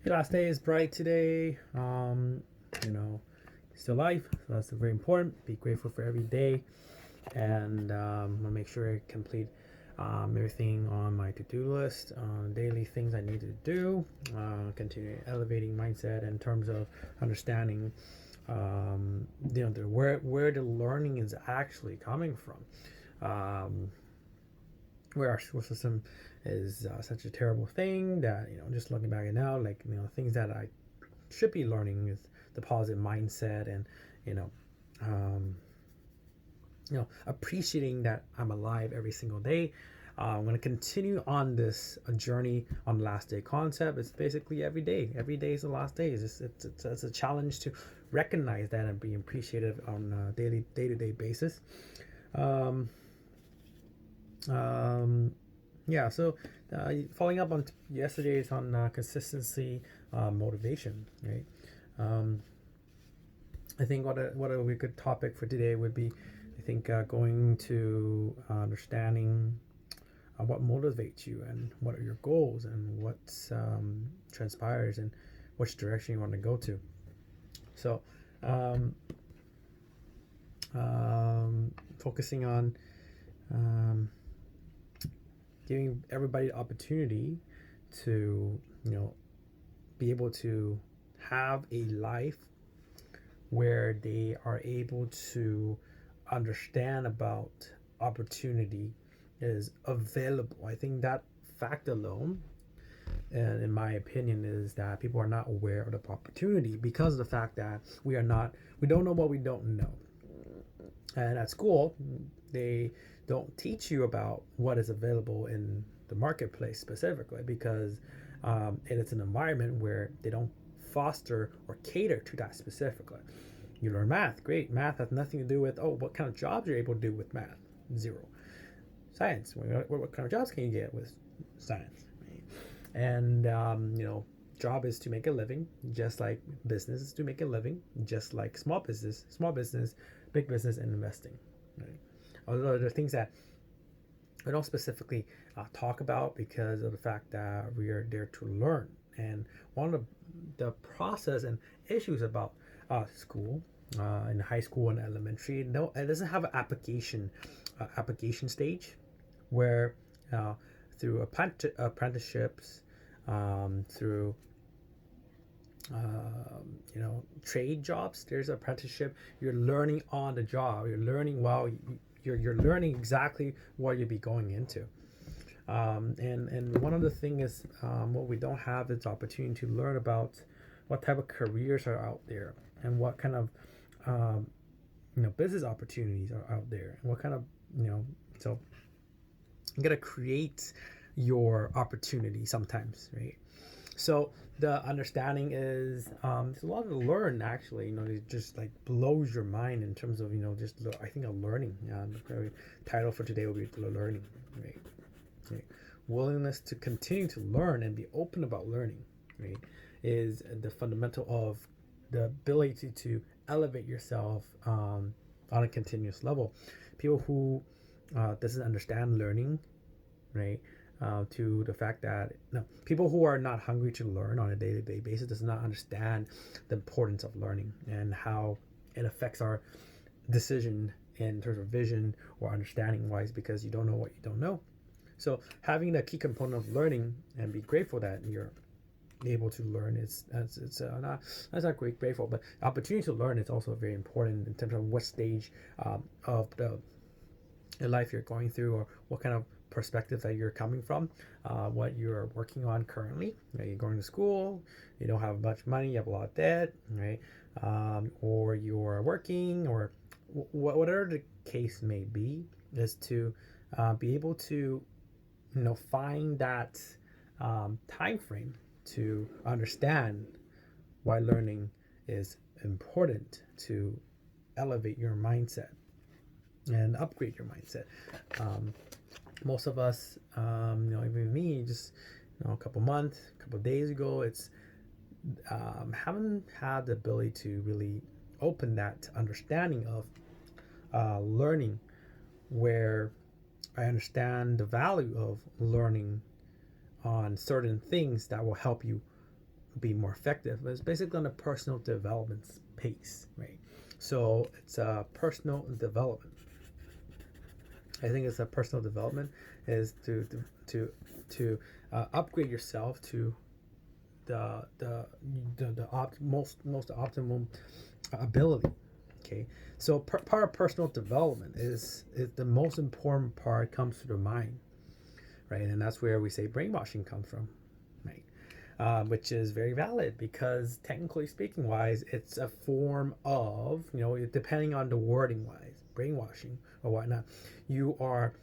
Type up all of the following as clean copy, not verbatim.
Last day is bright today. Still alive, so that's very important. Be grateful for every day, and I'll make sure I complete everything on my to-do list, daily things I need to do. Continue elevating mindset in terms of understanding, where the learning is actually coming from. Where our school system is such a terrible thing that just looking back at now, like things that I should be learning is the positive mindset and you know um, appreciating that I'm alive every single day. I'm going to continue on this journey on last day concept. It's basically every day. Every day is the last day. It's a challenge to recognize that and be appreciative on a day-to-day basis. Yeah, so following up on yesterday's on consistency, motivation, right? I think what a good topic for today would be, I think, going to understanding what motivates you and what are your goals and what transpires and which direction you want to go to. So, focusing on giving everybody the opportunity to be able to have a life where they are able to understand about opportunity is available. I think that fact alone, and in my opinion, is that people are not aware of the opportunity because of the fact that we don't know what we don't know. And at school, they don't teach you about what is available in the marketplace specifically because it is an environment where they don't foster or cater to that specifically. You learn math, great. Math has nothing to do with, what kind of jobs you're able to do with math. Zero. Science, what kind of jobs can you get with science? Right? And, job is to make a living, just like business is to make a living, just like small business, big business, and investing. Right? Although there are things that we don't specifically talk about because of the fact that we are there to learn. And one of the process and issues about school in high school and elementary, no, it doesn't have an application stage where through apprenticeships, through trade jobs, there's apprenticeship. You're learning on the job. You're learning while you're learning exactly what you'll be going into. And one of the things is what we don't have is opportunity to learn about what type of careers are out there and what kind of business opportunities are out there and what kind of so you gotta create your opportunity sometimes, right? So the understanding is there's a lot to learn actually. It just like blows your mind in terms of I think of learning. The title for today will be learning, right? Okay. Willingness to continue to learn and be open about learning, right, is the fundamental of the ability to elevate yourself on a continuous level. People who doesn't understand learning, right, to the fact that people who are not hungry to learn on a day-to-day basis does not understand the importance of learning and how it affects our decision in terms of vision or understanding wise, because you don't know what you don't know. So having the key component of learning and be grateful that you're able to learn it's not great grateful, but opportunity to learn is also very important in terms of what stage of the life you're going through or what kind of perspective that you're coming from, what you're working on currently. You're going to school, you don't have much money, you have a lot of debt, right? Or you're working, or whatever the case may be, is to be able to find that time frame to understand why learning is important to elevate your mindset and upgrade your mindset. Most of us, even me, just a couple days ago, it's haven't had the ability to really open that understanding of learning, where I understand the value of learning on certain things that will help you be more effective. It's basically on a personal development pace, right? So it's a personal development. I think it's a personal development is to upgrade yourself to the most optimum ability. Okay, so part of personal development is the most important part comes to the mind, right? And that's where we say brainwashing comes from, right? Which is very valid because technically speaking wise, it's a form of, depending on the wording wise, brainwashing or whatnot. You are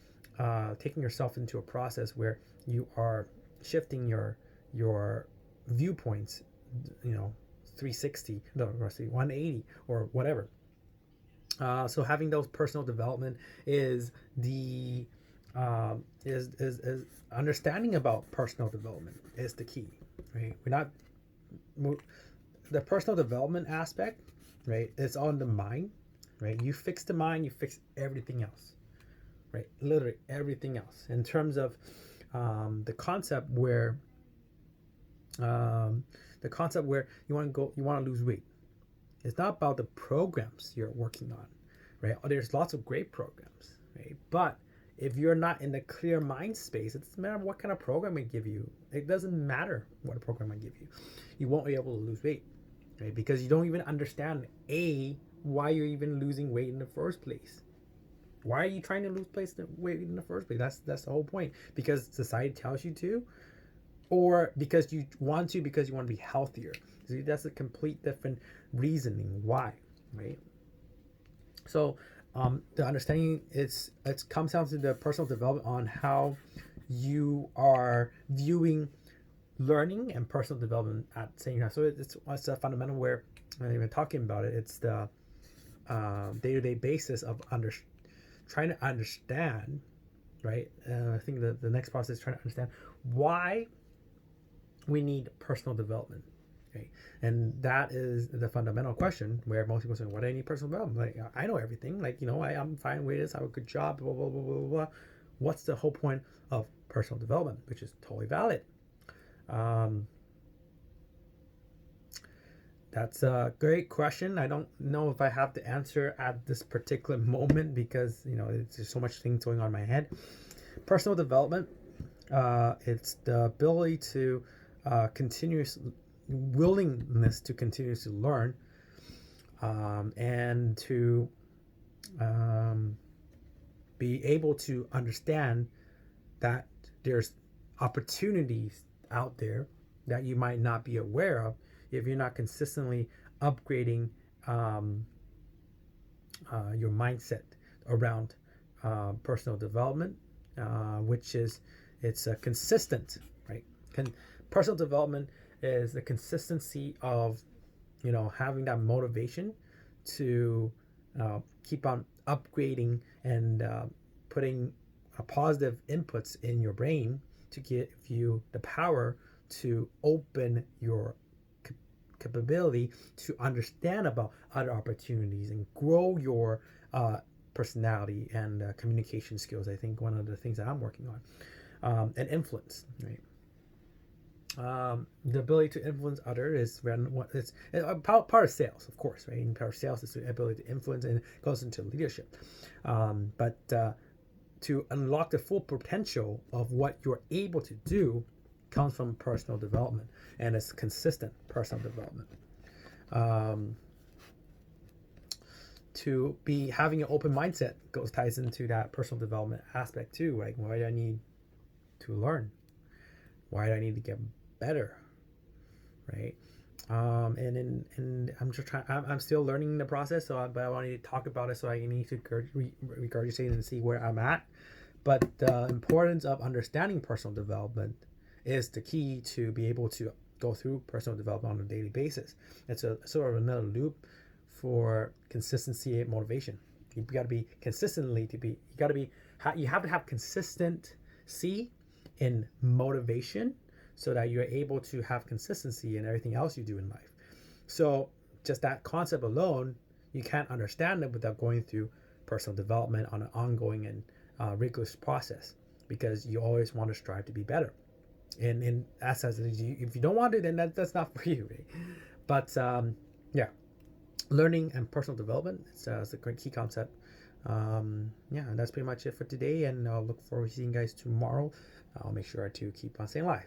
taking yourself into a process where you are shifting your viewpoints, 360, no, 180 or whatever. So having those personal development is the is understanding about personal development is the key, right? The personal development aspect, right? It's on the mind, right? You fix the mind, you fix everything else, right? Literally everything else. In terms of the concept where you want to lose weight. It's not about the programs you're working on, right? There's lots of great programs, right? But if you're not in the clear mind space, it doesn't matter what kind of program I give you. It doesn't matter what program I give you. You won't be able to lose weight, right? Because you don't even understand, why you're even losing weight in the first place. Why are you trying to lose weight in the first place? That's the whole point. Because society tells you to, or because you want to be healthier. See, that's a complete different reasoning why, right? So the understanding it comes down to the personal development on how you are viewing learning and personal development at the same time. So it's a fundamental where I'm even talking about it. It's the day-to-day basis of trying to understand, right? I think the next process is trying to understand why we need personal development. Okay. And that is the fundamental question where most people say, what do I need personal development? Like, I know everything. Like, I'm fine with this. I have a good job, blah, blah, blah, blah, blah. What's the whole point of personal development, which is totally valid? That's a great question. I don't know if I have the answer at this particular moment because, there's just so much things going on in my head. Personal development, it's the ability to willingness to continuously learn and to be able to understand that there's opportunities out there that you might not be aware of if you're not consistently upgrading your mindset around personal development, which is it's a consistent, right? Personal development is the consistency of having that motivation to keep on upgrading and putting positive inputs in your brain to give you the power to open your capability to understand about other opportunities and grow your personality and communication skills. I think one of the things that I'm working on, and influence, right? The ability to influence others is part of sales, of course, right? And part of sales is the ability to influence, and it goes into leadership. But to unlock the full potential of what you're able to do comes from personal development, and it's consistent personal development. To be having an open mindset ties into that personal development aspect too. Like, why do I need to learn? Why do I need to get better, right? And I'm just trying. I'm still learning the process. But I wanted to talk about it, so I need to regurgitate and see where I'm at. But the importance of understanding personal development is the key to be able to go through personal development on a daily basis. It's a sort of another loop for consistency and motivation. You've got to be you have to have consistency in motivation so that you're able to have consistency in everything else you do in life. So just that concept alone, you can't understand it without going through personal development on an ongoing and rigorous process, because you always want to strive to be better. And as if you don't want to, then that's not for you, right? But yeah, learning and personal development it's a great key concept. Yeah, and that's pretty much it for today, and I'll look forward to seeing you guys tomorrow. I'll make sure to keep on staying live.